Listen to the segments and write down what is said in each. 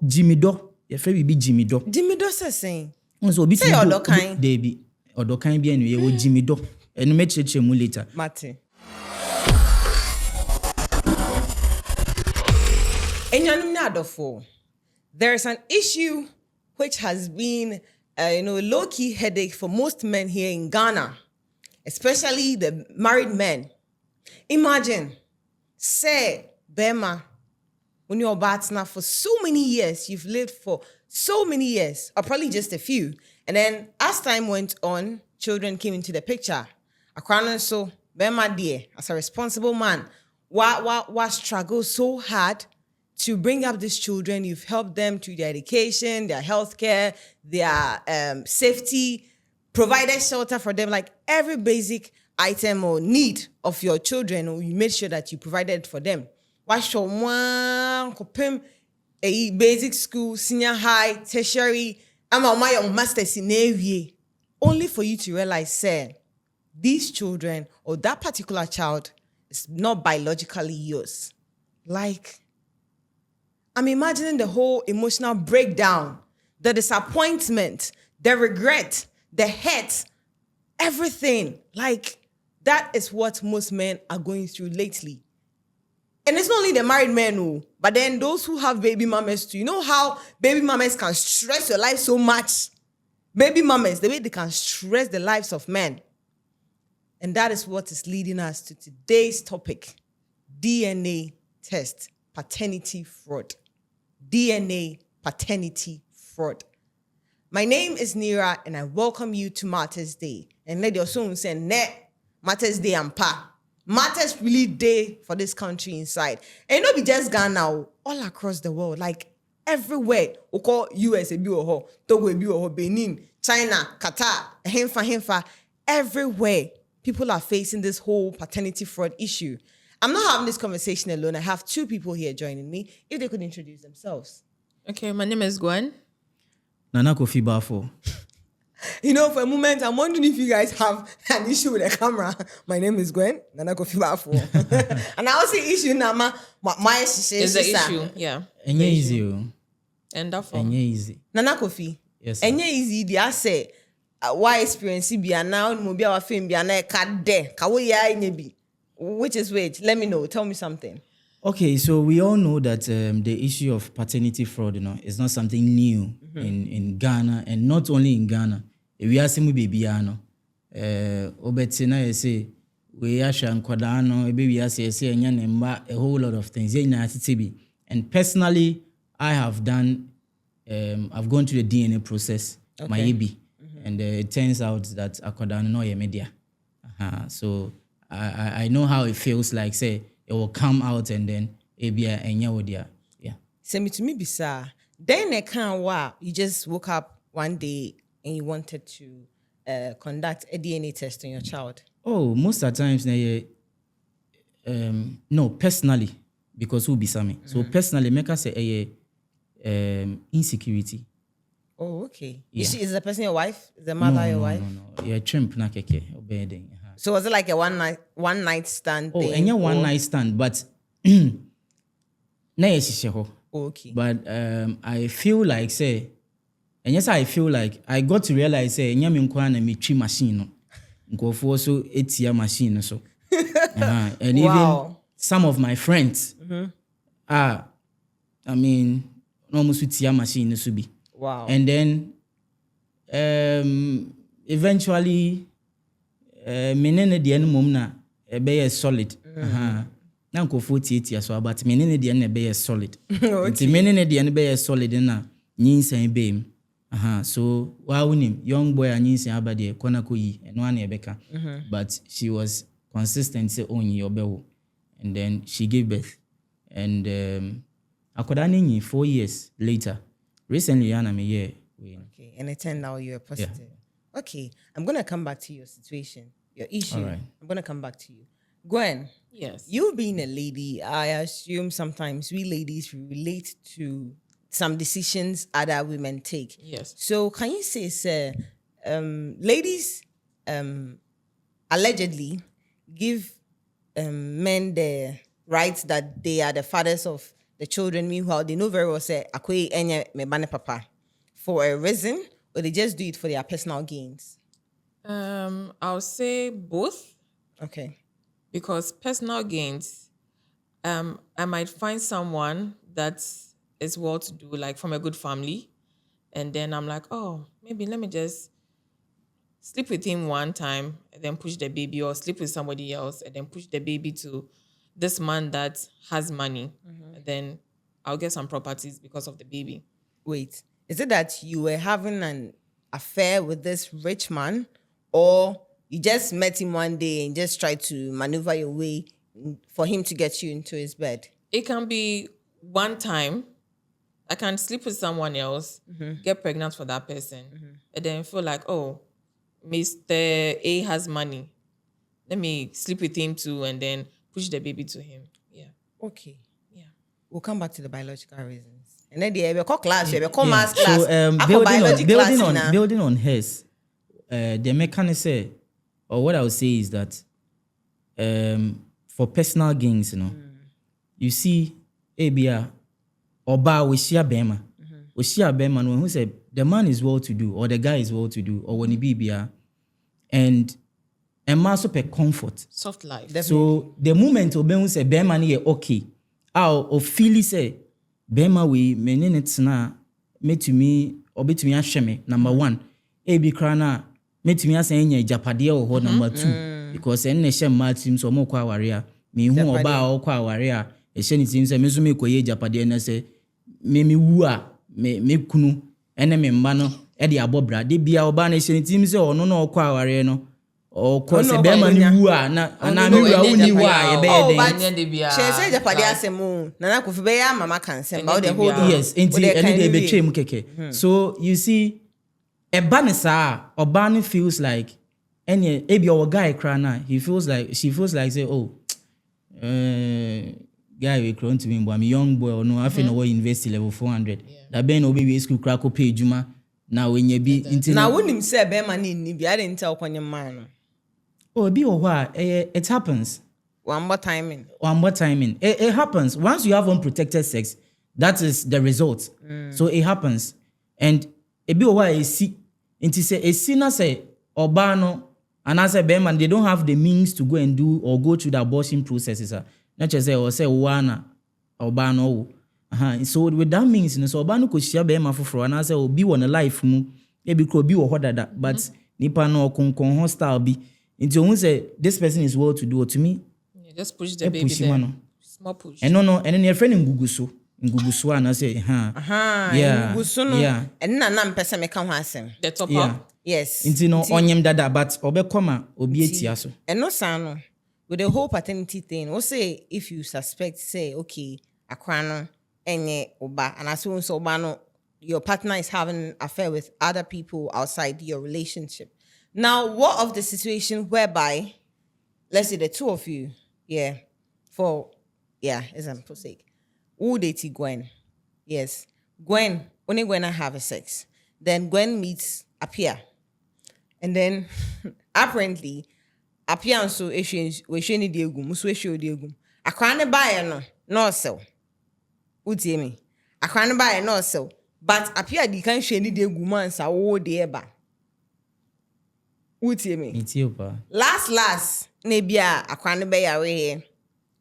Jimmy Do. Your friend be Jimmy Do. Jimmy Do saying. So be say other kind. Debbie. Other kind be anyway. Jimmy Do. And make sure mu later. Martin. There is an issue which has been low-key headache for most men here in Ghana, especially the married men. Imagine, say, Bema, when you're partner for so many years, you've lived for so many years, or probably just a few. And then as time went on, children came into the picture. Akwana so, Bema dear, as a responsible man, why struggle so hard to bring up these children? You've helped them through their education, their healthcare, their safety, provided shelter for them, like every basic item or need of your children, or you made sure that you provided for them. Why show one a basic school, senior high, tertiary, my master's in Navy, only for you to realize, sir, these children or that particular child is not biologically yours. Like, I'm imagining the whole emotional breakdown, the disappointment, the regret, the hurt, everything. Like, that is what most men are going through lately. And it's not only the married men who, but then those who have baby mamas too. You know how baby mamas can stress your life so much? Baby mamas, the way they can stress the lives of men. And that is what is leading us to today's topic, DNA test, paternity fraud. DNA paternity fraud. My name is Nira, and I welcome you to Mother's Day. And let your son say, "Net Mother's Day and pa." Mother's really day for this country inside. And not be just Ghana, all across the world, like everywhere. We call US, Togo, Benin, China, Qatar, Hemfa, everywhere. People are facing this whole paternity fraud issue. I'm not having this conversation alone. I have two people here joining me. If they could introduce themselves. Okay, my name is Gwen. Nana Kofi Bafo. For a moment, I'm wondering if you guys have an issue with the camera. My name is Gwen. Nana Kofi Bafo. And I also issue Nama. My is the issue, yeah. Enye easy. And therefore. Enye easy. Nana Kofi. Yes. Enye easy. They say, why experience be now? Mobi our film be na kade. Kawoya inyebi. Which is which? Let me know. Tell me something. Okay, so we all know that the issue of paternity fraud, is not something new in Ghana, and not only in Ghana. We are seeing baby Obetina say we are shang kwadano, baby say a whole lot of things. And personally, I have done. I've gone through the DNA process, my EB, and it turns out that akwadano no media. So I know how it feels like. Say it will come out and then ebia enya. Yeah. Send me to me bisa. Then I can't wow. You just woke up one day and you wanted to conduct a DNA test on your child. Oh, most of the times, no, personally, because who be me. So personally, make us say insecurity. Oh, okay. Yeah. Is the person your wife? Is the mother your wife? No. Yeah, chimp na keke obeying. So was it like a one night stand thing? Oh, and one night stand, but na yesisheho. Okay. But I feel like say, and yes, I feel like I got to realize say nyame nkwa na metwi machine no. Nkofo so etia machine so. And even some of my friends I mean almost etia machine so be. Wow. And then eventually menene de mom na be solid. Na nkofo tietia so but menene de na be solid. Nti menene de be solid na nyinsan be. So young boy and nyinsan abade kona koyi eno ana ebeka. But she was consistent say on your bell. And then she gave birth. And akoda ni 4 years later. Recently Anna me year. Okay, and it turned out you're positive. Yeah. Okay, I'm going to come back to your situation, your issue. All right. I'm going to come back to you. Gwen. Yes. You being a lady, I assume sometimes we ladies relate to some decisions other women take. Yes. So can you say, sir, ladies allegedly give men the rights that they are the fathers of the children, meanwhile, they know very well, say, Akwe enye me bane papa, for a reason, or they just do it for their personal gains? I'll say both. Okay. Because personal gains, I might find someone that is well to do, like from a good family. And then I'm like, oh, maybe let me just sleep with him one time and then push the baby, or sleep with somebody else and then push the baby to this man that has money. And then I'll get some properties because of the baby. Wait, is it that you were having an affair with this rich man, or you just met him one day and just tried to maneuver your way for him to get you into his bed? It can be one time. I can sleep with someone else, get pregnant for that person, and then feel like, oh, Mr. A has money. Let me sleep with him too, and then push the baby to him. Yeah. Okay. Yeah. We'll come back to the biological reasons. And then we call class, we call math class. So building on hers, the mechanism, or what I would say is that for personal gains, you see, ABR, Oba we share Bema. We share Bema when who said the man is well to do, or the guy is well to do, or when he be BR, and master per comfort. Soft life. Definitely. So the moment Oben say Bema ni okay, or Philly say Bema we menene na me to me obetumi ahweme number 1. Ebi krana me to me asenya japade o number 2 because en na hye matim so mo kwa aware a me hu oba o kwa aware a hye ni tim say me so me koye japade na say me wu a me kunu ene me mba no e de abobra de bia oba na hye ni tim say ono na okwa aware no o ko se be ma ni wu a na me wura uni wa ye be den she say japade asemu na na kofi be ya mama kan say ba the hold on. Yes, enti ene de be twem keke. So you see eba ne sa oba no feels like any ebi our guy cry na she feels like say oh guy we grown to me but I'm a young boy or no I feel no university level 400 that ben obi we school crack up pay juma na we nya bi nti na wonim say be ma ni bi I didn't tell kwanye man no oh bi ohwa it happens one more timing it happens once you have unprotected sex that is the result so it happens and ebi ohwa esi nti say esi na say oba no and as a man they don't have the means to go and do or go through the abortion processes not just say or say wana oba no so with that means so oba no ko hia be ma foforo and as obi won life mu e bi ko obi wo hodada but nipa no konkon hostile bi nti ohun say this person is well to do to me just push the baby there. Small push and no and your friend nguguso and I say nguguso no and na mpesa me ka ho asem the top up yes nti no onyem dada but obekoma obi etia so and no sano with the whole paternity thing we say if you suspect say okay akwa no enye oba and as soon so oba no your partner is having an affair with other people outside your relationship. Now what of the situation whereby let's say the two of you for example sake who date Gwen, yes, Gwen only when I have a sex, then Gwen meets Apia, and then apparently Apia so issues we sheni diegum muso issue diegum akwa ne bae no sell utie me akwa ne bae no sell but Apia di kan sheni diegum ansa wo de eba utie me Ethiopia last na bia akwa ne be yawe he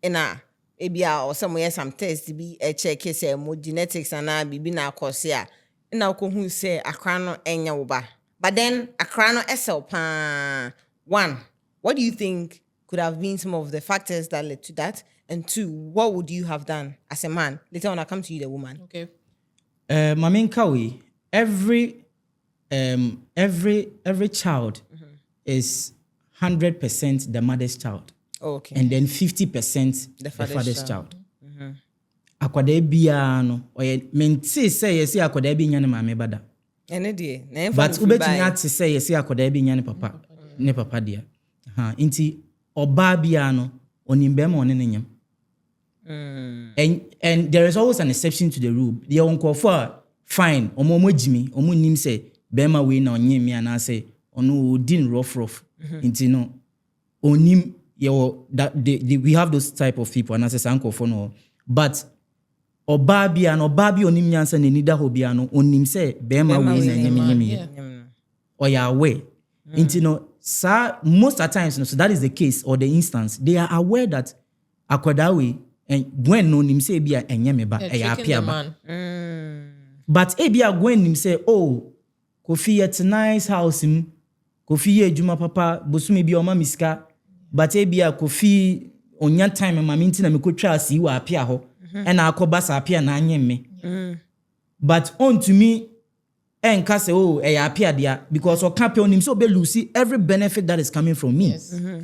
ina ebia or some test be check say mo genetics and bibi na akose a na ko hu say akra no enya wo ba but then akra no esel pa. One, what do you think could have been some of the factors that led to that, and two, what would you have done as a man? Later on I come to you, the woman. Okay. Mamin Kawi, every child is 100% the mother's child. Okay. And then 50% the father's child. Akwada bia no oye menti say yesi akwada bi nya ne mama bada. Ene de. But ubetumi ati say yesi akwada bi nya ne papa. Ne papa dia. Inti oba bia no onimbe ma one ne nyam. And there is always an exception to the rule. The uncle for fine omo jimi omo nim say bema we na onye mi ana say ono din rough. Inti no onim that we have those type of people and as a uncle for no but ɔbaa bi onim nyansa na nida hɔ bia no onim sɛ bɛrima wei na nyeme ɔyɛ aware nti no most at times no, so that is the case or the instance they are aware that akwadaa wei Gwen no nim sɛ bia ɛnyɛ me ba ɛyɛ apia ba but bia Gwen nim sɛ Kofi yet nice house him Kofi ye adwuma papa bosumi bia ɔma misika but bia Kofi onya time ma me ntina me kotwa asi wa apia hɔ ɛna akɔba sa apia na anyɛ me but on to me enka sɛ ɛyɛ apia dia because ɔka pe onim sɛ obe lose every benefit that is coming from me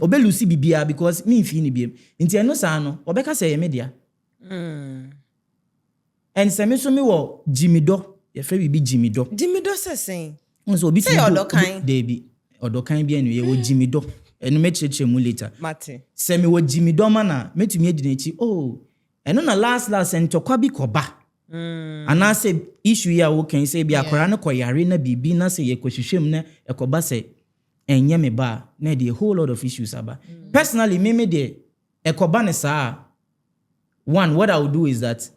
obe lose bibia because me fi ni biem nti ɛno saa no ɔbɛka sɛ ɛyɛ me dia and sɛ me so me wɔ jimido ye fɛ bibi jimido sɛ sɛn nso obi say ɔdɔkan debi ɔdɔkan bia no ye wɔ jimido ɛno me kyerɛkyerɛ mu later mate sɛ me wɔ jimido ma na metumi adi n'akyi ɛno na last ntɔkwa bi kɔba anaasɛ issue yi a wokan sɛ bi akɔra no kɔyare na biribi na sɛ yɛkɔhwehwɛ mu na ɛkɔba sɛ ɛnyɛ me ba na ɛde a whole lot of issues aba personally me deɛ ɛkɔba ne saa one what I would do is that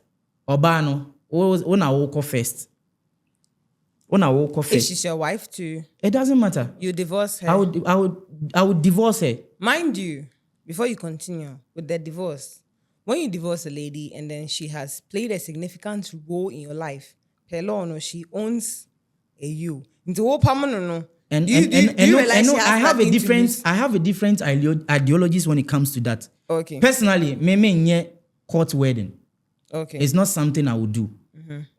ɔbaa no wona wokɔ first if she's your wife too it doesn't matter you divorce her I would divorce her mind you before you continue with the divorce. When you divorce a lady and then she has played a significant role in your life, per law, no, she owns a you. Into what no. And do you realize she has I have a different ideologies when it comes to that. Okay. Personally, me court wedding. Okay. It's not something I would do.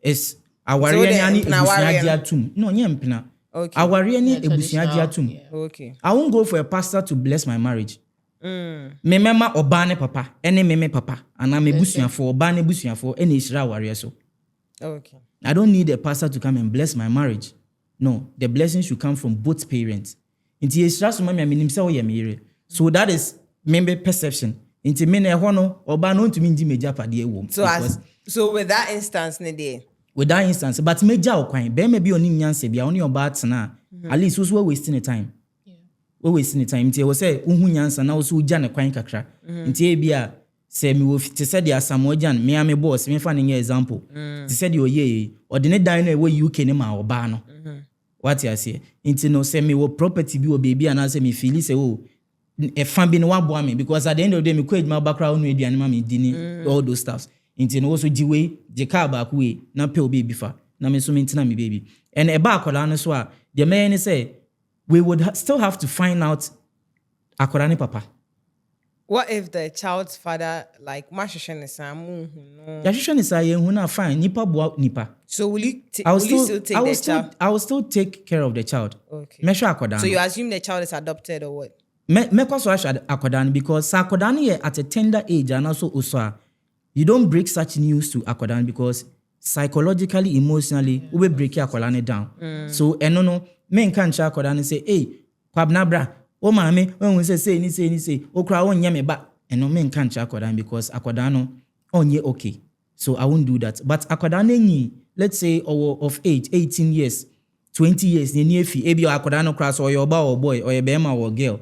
It's awariani ebusiagiatum. No, nyempina. Okay. Awariani ebusiagiatum. Okay. I won't go for a pastor to bless my marriage. Me mema obane papa ene meme papa ana me busuafo obane busuafo ene ishira aware so. Okay. I don't need a pastor to come and bless my marriage. No, the blessing should come from both parents. Inti ishira so mama minim se oye mere. So that is member perception. Inti me na ho no oba no ntumi ndi meja pade ewom. So with that instance ne dey. With that instance but meja okwan be me bi onim nyanse bia oni oba atena at least we wasting the time. We wasting the time. Nti we say unhu nyansa na wo so ugya ne kwan kakra. Nti e bia say me wo te say dia samojan me am boss me fa ne example. Te say dia oye o de ne dan na we UK ne ma oba no. What you say? Nti no say me wo property bi wo baby and say me feel say e fan bi no wa boa me because at the end of the day me ko eduma background no aduane ma me dini all those stuffs. Nti no so giwe je car back we na pe obi bi fa na me so me ntina me baby. And e ba akola no so a the man say we would still have to find out akola ne papa. What if the child's father like mashoshe ne samu no? Yashoshe ne sa ye hu na fine nipa boa nipa. So will you still take the child? I will still take care of the child. Okay. Mesho akoda. So you assume the child is adopted or what? Me kwaso akoda because akoda ne at a tender age and also you don't break such news to akoda because psychologically emotionally we break akoda ne down. So eno no men kan cha akoda ne say hey kwabna bra o maame when we say ni o kra won nya me ba eno men kan cha akoda because akoda no onye okay. So I won't do that. But akoda ne let's say of age 18 years 20 years ni efi ebi akoda no kra so or oba or boy or bema or girl.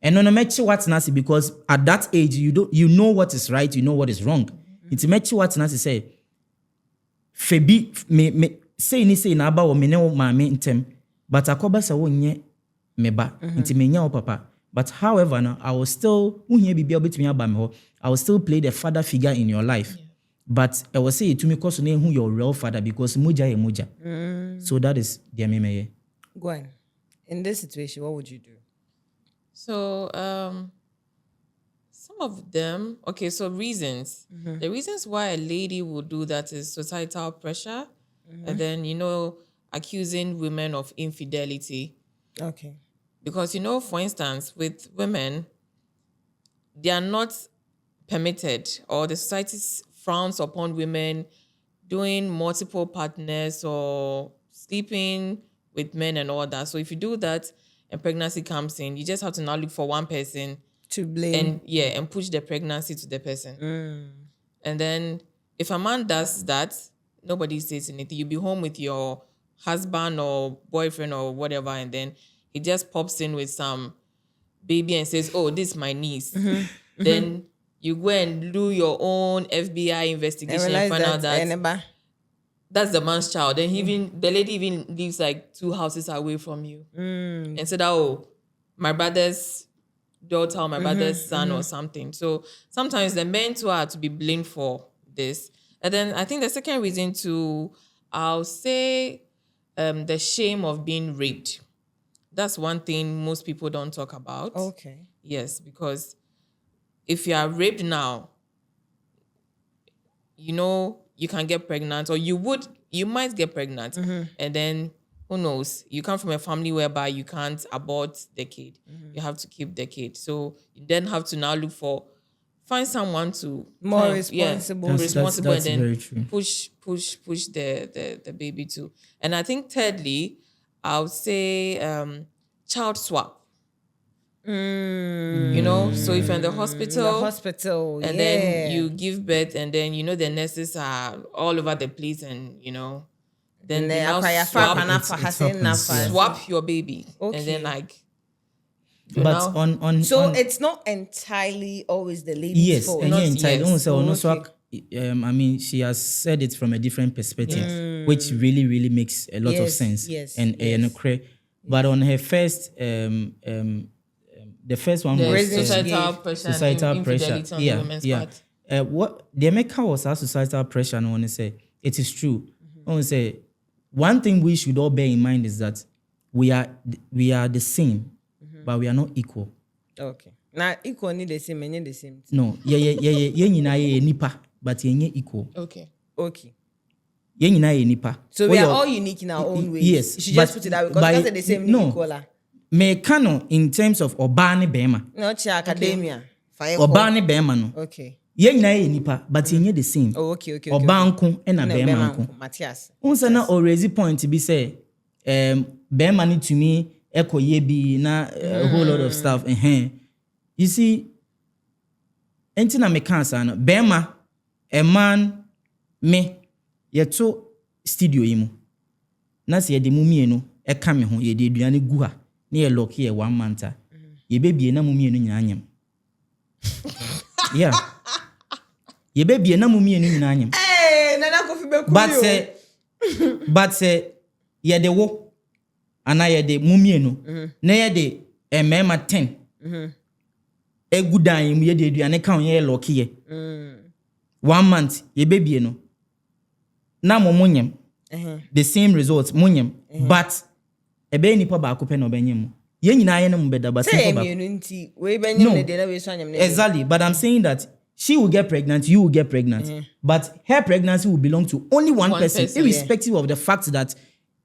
Eno no mechi what na say because at that age you know what is right, you know what is wrong. It's mechi what na say febi me say na aba wo me ne wo maame ntem but akoba sa wonye meba nti menya wo papa but however now I will still unhia bibia obetumi aba me ho I will still play the father figure in your life but I will say to me cause na who your real father because moja e moja so that is the memeye. Go on. In this situation what would you do? So some of them so reasons the reasons why a lady would do that is societal pressure and then accusing women of infidelity. Okay. Because, for instance, with women, they are not permitted or the society frowns upon women doing multiple partners or sleeping with men and all that. So if you do that and pregnancy comes in, you just have to now look for one person to blame. And push the pregnancy to the person. And then if a man does that, nobody says anything. You'll be home with your husband or boyfriend or whatever, and then he just pops in with some baby and says, oh, this is my niece. Then you go and do your own FBI investigation and find out that that's the man's child. Then the lady even lives like 2 houses away from you. And said, oh, my brother's daughter or my brother's son or something. So sometimes the men too are to be blamed for this. And then I think the second reason too, I'll say the shame of being raped. That's one thing most people don't talk about. Okay. Yes, because if you are raped now, you can get pregnant, or you might get pregnant. And then who knows? You come from a family whereby you can't abort the kid. You have to keep the kid. So you then have to now find someone to more responsible. Responsible, that's and then very true. push the baby too. And I think thirdly, I would say child swap. So if you're in the hospital, and then you give birth, and then the nurses are all over the place, and then they now swap your baby. Okay. And then but on it's not entirely always the lady's fault. I mean, she has said it from a different perspective, which really, really makes a lot of sense. But on her first, the first one was societal pressure. What the America was our societal pressure. And I want to say it is true. I want to say one thing we should all bear in mind is that we are the same, but we are not equal. Okay. Now equal need the same, and the same. No, yeah, nipa, but you're equal. Okay. Nipa. So we are all unique in our own ways. Yes, you should just put it that way, because that's the same. No. Mekano in terms of obani bema. No, academia. Obani bema no. Okay. Ye nipa, but ye the same. Oh, okay. Obanko ena bema nko. Matthias. Unsa na already point to be say, bema ni to me eko ye bi na a whole lot of stuff. You see, enti na mekansa no bema, a man, me, ye to studio imu. Na se ye de mumienu e ka me ho ye de aduane gu ha. Na ye lock here 1 month. Ye baby na mumienu nyina anyam. Yeah. Ye baby na mumienu nyina anyam. Nana Kofi beku. But say ye de wo ana ye de mumienu. Na ye de mema 10. E gudan mu ye de aduane ka ye lock here. 1 month ye baby no. Na munyam. The same results munyam. But ebe nipa ba ko pe no benyam mu ye nyina ye no mbeda ba say no exactly, but I'm saying that she will get pregnant, you will get pregnant, but her pregnancy will belong to only one person, irrespective of the fact that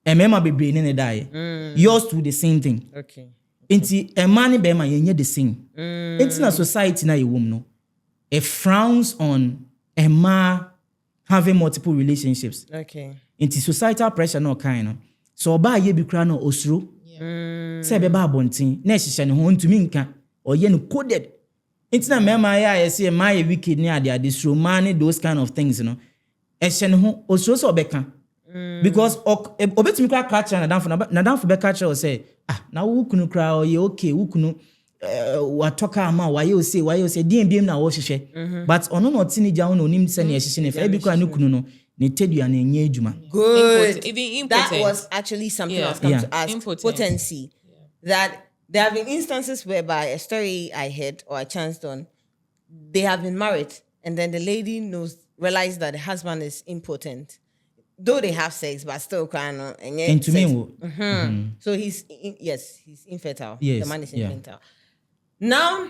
mema be brain in die. Yours too the same thing. Okay. Inti emani be ma ye the same. It's na society na ye wom no. It frowns on Emma having multiple relationships. Okay. Inti societal pressure no kind no. So oba ye bi kra no osuro. Say be ba bontin na hihye ne ho ntumi nka oye no coded. Inti na mema ya say ma ye wicked ni ade suro man those kind of things no. Ehye ne ho osuro so obeka. Because obetumi kra catch na danfo be catch or say na wo kunu kra oye okay wo kunu watoka ama why you say dem biem na wo hihye. But ono no teenager no nim say na hihye ne fa bi kra no kunu no. Good. Even that was actually something I was coming to ask. Potency. That there have been instances whereby a story I heard or I chanced on, they have been married and then the lady realized that the husband is impotent. Though they have sex, but still crying and yet into sex. Me. So he's infertile. Yes, the man is infertile. Now,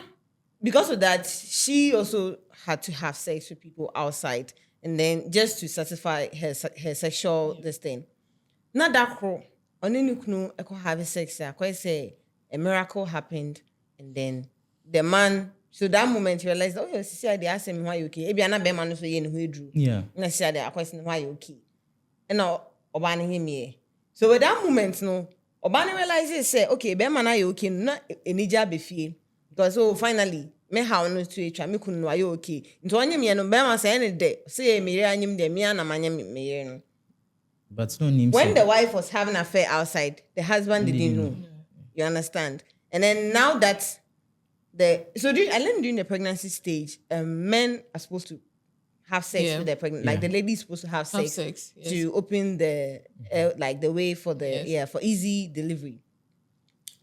because of that, she also had to have sex with people outside. And then just to satisfy her sexual this thing. Not that crow. Only nukunu eko have sex. I say a miracle happened, and then the man. So that moment he realized, oh, see, they asked him why you okay. Ebi ana be man so ye no who drew. Yeah. Na see they question why you okay. And now obani him here. So with that moment, no, obani realizes say, okay, be man you okay. Na enija be fie because finally. Me how no to each me kunu ayo okay nto onyem ye no be ma say any day say me anyem de me na manyem me no but no name when the wife was having an affair outside the husband didn't know. You understand? And then now that during the pregnancy stage, men are supposed to have sex with their pregnant. Like the lady is supposed to have sex yes. to open the like the way for the for easy delivery.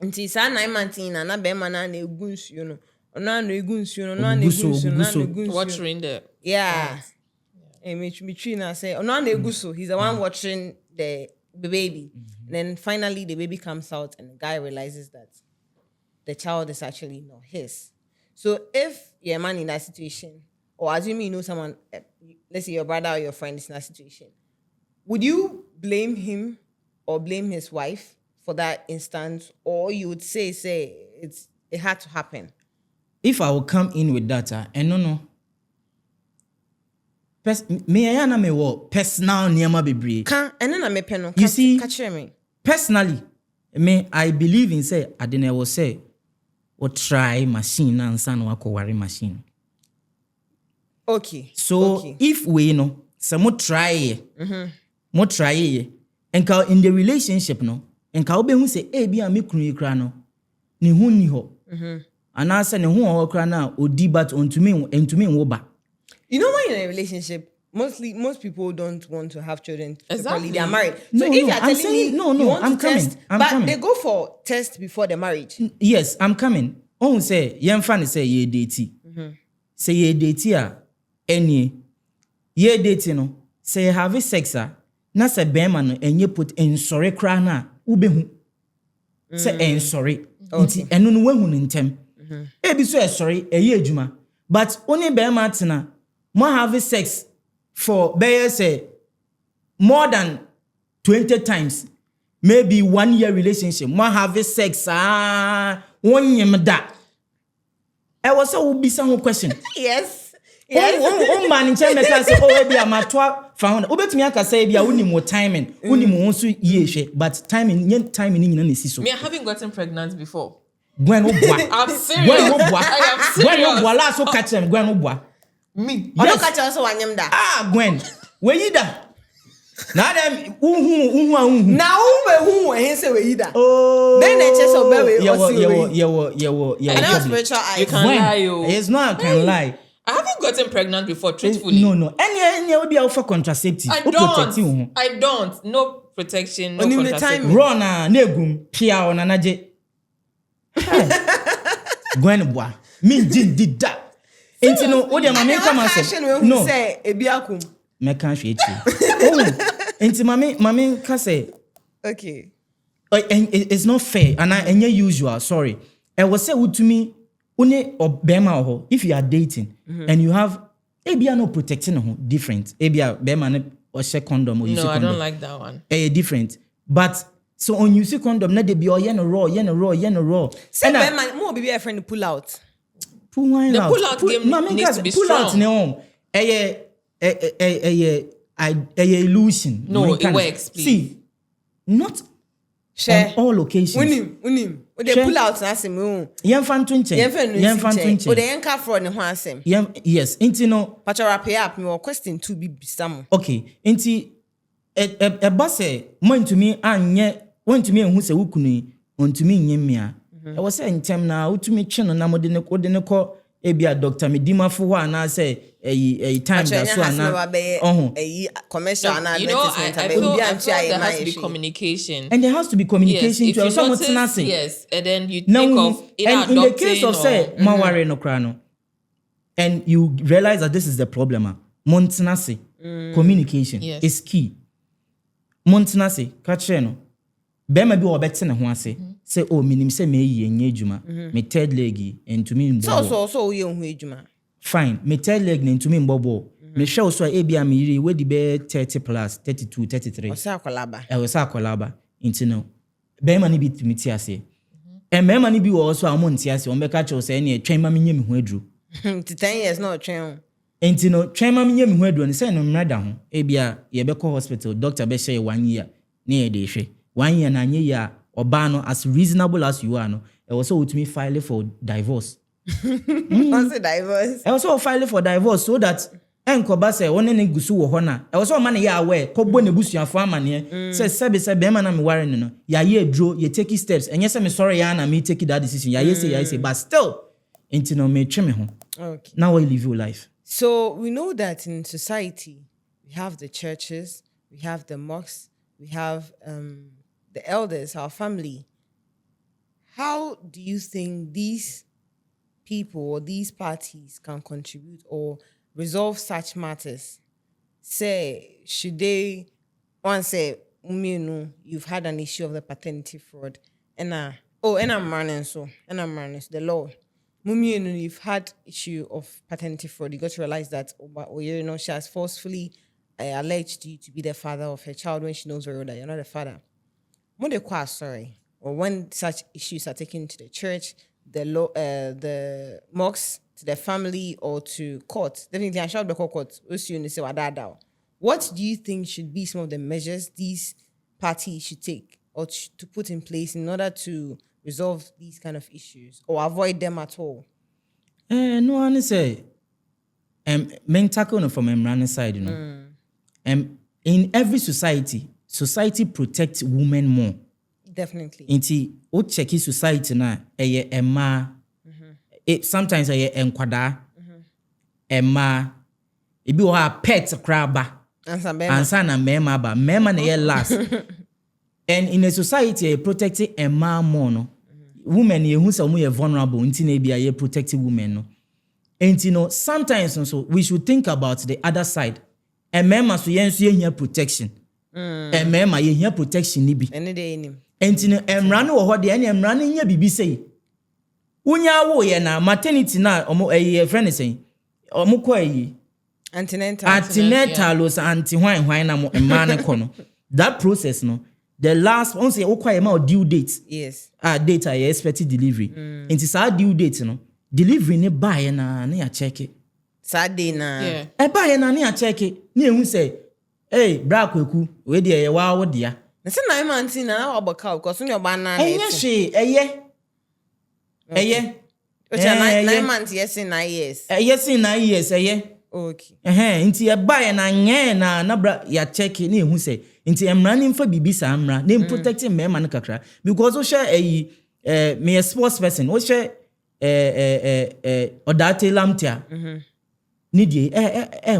Until 9 months in, and be man na egunsu, you know. Watching the he's the one watching the baby. And then finally the baby comes out and the guy realizes that the child is actually not his. So if you're a man in that situation, or assuming you know someone, let's say your brother or your friend is in that situation, would you blame him or blame his wife for that instance, or you would say it had to happen? If I will come in with that, and no. Me I me wo personal niyama bebre. You see, personally, I believe in say adene will say or try machine and san wa worry machine. Okay. So if we know some more try more try and in the relationship no and ka obe hu say e bia me kunu kra no ni hu ni ho. And I say ne hu o kra na odi but ontumi wo ba. You know, when you're in a relationship, most people don't want to have children. Exactly. They are married. No, so if you're telling saying, me no, you want I'm to coming. test, I'm but coming. they go for test before the marriage. Yes, I'm coming. On say yen fan say ye date. Say ye date a any ye date no say have sex na say bema no enye put en sorry kra na ubehu. Say en sorry. Nti eno no wahu no ntem. E bi so e sorry eye adwuma. But only bema tena mo have sex for say more than 20 times, maybe 1 year relationship. Mo have sex 1 year da. I was so be some question. Yes. Man in China say oh be amatwa found. Obetumi aka say be uni more timing. Uni mo nso ye but timing nyina na si so. Me I haven't gotten pregnant before. Gwen obwa. I'm serious. I am serious. Gwen obwa la so catch them Gwen obwa. Me. I don't catch also wanyam da. Gwen. Where you da? Na dem uhu. Na who he say we da. Oh. Then they just obey we. Yeah. And that's spiritual eyes. You can't lie, yo. It's not I can lie. I haven't gotten pregnant before, truthfully. No. Any will be out for contraceptive. I don't. No protection, no Only the contraceptive. time. Run negum pia on anaje. Gwen boy. Me did that. Enti no o de mama come and no say ebiakum me kan hwe echi enti mama ka say okay it's not fair and enye usual sorry I was say utumi one obema ho if you are dating and you have ebia no protecting ho different ebia bema ne or share condom or use condom. No, I don't like that one. Different but so on use condom na dey be yen raw say bema mo be a friend pull out. The pull-out game needs to be strong. Illusion. No, it works, please. See, not on all occasions. Unim. The pull-out na asem. Yemfa twinche. O de yenka for ne ho asem. Yes, inti no. Pachora pay up me question 2 be some. Okay, inti e base mo ntumi anye, wontumi ehu se wukunu, ontumi nyemia. I was saying time now to me channel na mode ne ko ebia doctor medima fo ho ana say time that so ana commercial ana advertisement I feel there has to be communication and there has to be communication yes, to someone say yes and then you now, think of and in the case of say maware no kra no and you realize that this is the problem montenase communication is key montenase ka kire no be ma bi obete ne ho ase say oh minim say me yi enye adwuma me third leg entumi mbo so ye hu adwuma fine me third leg entumi mbo me hwe so e bia me yiri we di be 30 plus 32 33 o sa akolaba inti no be ma ni bi tumi ti ase e me ma ni bi wo so amon ti ase o me ka che say na twen ma me nya me ho aduru 10 years no twen enti no twen ma me nya me ho aduru ne say no mrada ho e bia ye be call hospital doctor be share 1 year na ye de hwe 1 year na nye ya obano as reasonable as you are no e was so to me file for divorce what's a divorce e was so file for divorce so that enkoba say won ne gusu wo ho na e was so man ya aware kobo ne busuafo amane say sebe be man na me ware no ya ye dro ye take steps enye say me sorry ya na me take that decision ya ye say but still Enti no me twe me ho. Okay. Now we live your life. So we know that in society, we have the churches, we have the mosques, we have the elders, our family. How do you think these people or these parties can contribute or resolve such matters? Say, should they, once say, you've had an issue of the paternity fraud, and I'm running the law. You've had issue of paternity fraud. You got to realize that, she has forcefully alleged you to be the father of her child when she knows very well that you're not the father. When they quite sorry, or when such issues are taken to the church, the law, the mosques, to the family, or to court, definitely I shall be court. What do you think should be some of the measures these parties should take or to put in place in order to resolve these kind of issues or avoid them at all? No one say, men tackle from Emran side, in every society protects women more. Definitely. Inti o check society na eye emma. Sometimes eye enkwada. Emma. Ebi o ha pet kraba. Ansa na mema ba. Mema na ye last. And in a society protecting emma more no. Women ye hu say omo ye vulnerable nti na bia ye protecting women no. And sometimes also we should think about the other side. And mema so ye nso ye hia protection. And mema ye hia protection ni bi. Any day in him. Entino emra no wo ho de ene emra no nya bibi sei wonya wo ye na maternity na omo friend say omo ko antenatal os anti hwan na mo emma ne ko no that process no the last one say wo kwa ma due date yes date I expected delivery enti sa due date no delivery ne ba ye na ya check it Saturday na e ba ye na ya check it na ehun say bra kwaku we de ye wa wo dia. I said 9 months in now about cow because when you're banana. Which are 9 months, yes, in 9 years. Yes, in 9 years, Okay. Inti ya buy na bra ya check ni hu say. Inti emra for bibi sa amra, name protecting me man kakra. Because o share me a sports person, o share odate lamtia. Nidi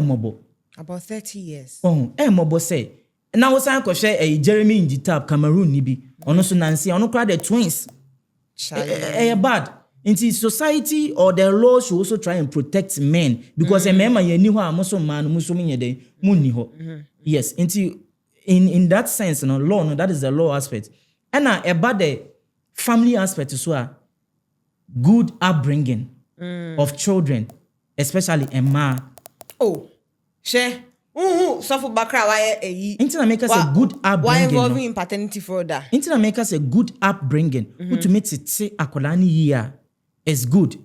mobo. About 30 years. Mobo say. Now was I share Jeremy in the tab Cameroon nibi. Ono so Nancy, ono cry the twins. Bad. Into society or the law should also try and protect men because a man ye knew how man musumin de muniho. Yes, into in that sense, law, that is the law aspect. And about the family aspect as well. Good upbringing of children, especially a man. Oh, share. So for background, why Intina make us a good upbringing. Why involving in paternity fraud? Intina make us a good upbringing. Who to make it say akodani year is good.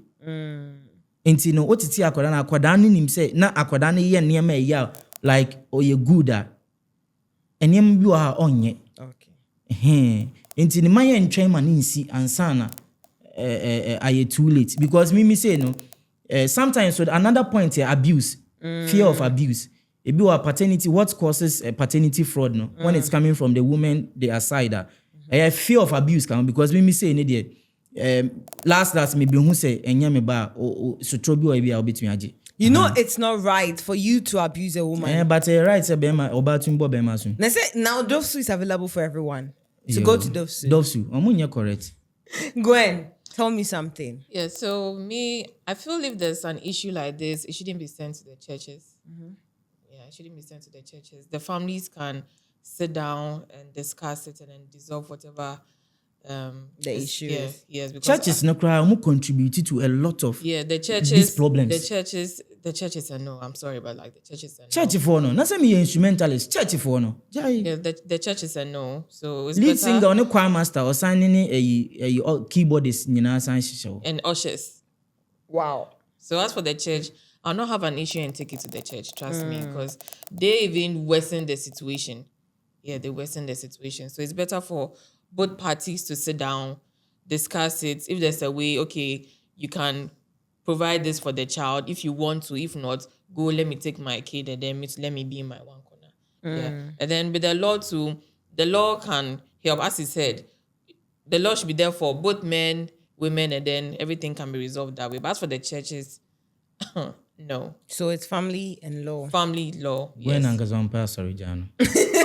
Intino otiti akodani nim say na akodani year niema year like oye good and niem you are onye. Okay. Intini maya ntwe ma nsi ansana aye too late because me say no sometimes so another point here abuse, fear of abuse. Ebi wa paternity, what causes paternity fraud no? When it's coming from the woman, their side. Fear of abuse come because me say any last maybe who say enya me ba so trobi o ebi a obetumi age. You know it's not right for you to abuse a woman. But right say bema obatumbo bema so. Now Dovsu is available for everyone. So go to Dovsu. Dovsu, omunya correct. Gwen, tell me something. Yeah, so I feel if there's an issue like this, it shouldn't be sent to the churches. It shouldn't be sent to the churches. The families can sit down and discuss it and then dissolve whatever the issue is. Yes, because churches no cry contributed to a lot of the churches these problems. The churches are no. I'm sorry, but like the churches are no. Church for no. Not say me instrumentalist. Church for no. Yeah, the churches are no. So it's lead better. singer or no choir master or signing a keyboardist, sign and ushers. Wow. So as for the church, I'll not have an issue and take it to the church. Trust me, because they even worsen the situation. Yeah, they worsen the situation. So it's better for both parties to sit down, discuss it. If there's a way, okay, you can provide this for the child if you want to. If not, go, let me take my kid and then let me be in my one corner. Yeah. And then with the law can help. As he said, the law should be there for both men, women, and then everything can be resolved that way. But as for the churches, no. So it's family and law. Family law. When Yes. Angazon sorry, Jano.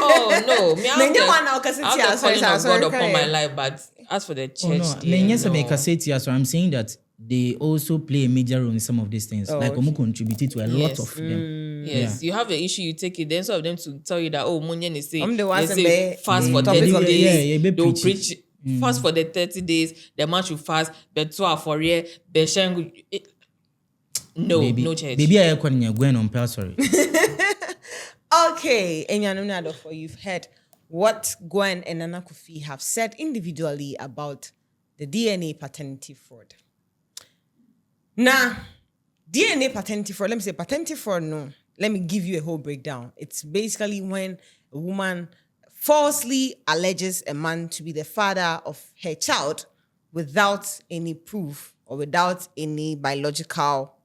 Oh no, me Then you want I to have the calling of God upon my life, but as for the church, Oh, no. dear, Yes, no. so I'm saying that they also play a major role in some of these things. Like, Omo contributed to a lot Yes. of them. Yes, you have an issue, you take it. Then some of them to tell you that Munyan is saying, I'm the ones they in say bed. fast for Topic 30 of the days. day. Yeah, They'll preach it. preach fast for the 30 days. The man should fast. But 12 for year. The shangu. No, Baby, no church. baby, I calling you Gwen on sorry. Okay, Enyanunado, for you've heard what Gwen and Nana Kofi have said individually about the DNA paternity fraud. Now, DNA paternity fraud, let me say paternity fraud, no. Let me give you a whole breakdown. It's basically when a woman falsely alleges a man to be the father of her child without any proof or without any biological,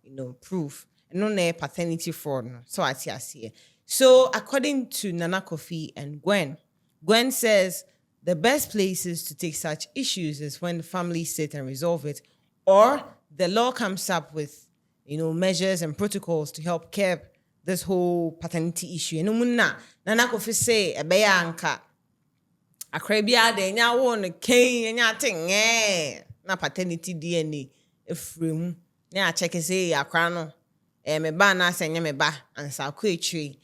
proof. No paternity fraud. No. So I see. So according to Nana Kofi and Gwen says the best places to take such issues is when the family sit and resolve it, or the law comes up with, measures and protocols to help curb this whole paternity issue. Nana Kofi say a anka akrabia de nya won ken nya ting na paternity DNA efremu na check say akra no me ba na senya me ba ansa ko etri.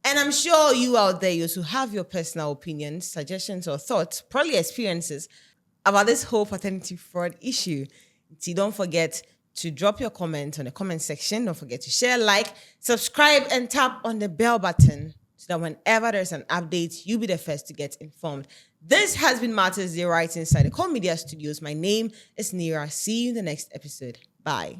And I'm sure you out there, you also have your personal opinions, suggestions, or thoughts, probably experiences about this whole paternity fraud issue. So don't forget to drop your comment on the comment section. Don't forget to share, like, subscribe, and tap on the bell button so that whenever there's an update, you'll be the first to get informed. This has been Matters Day right inside the Call Media Studios. My name is Nira. See you in the next episode. Bye.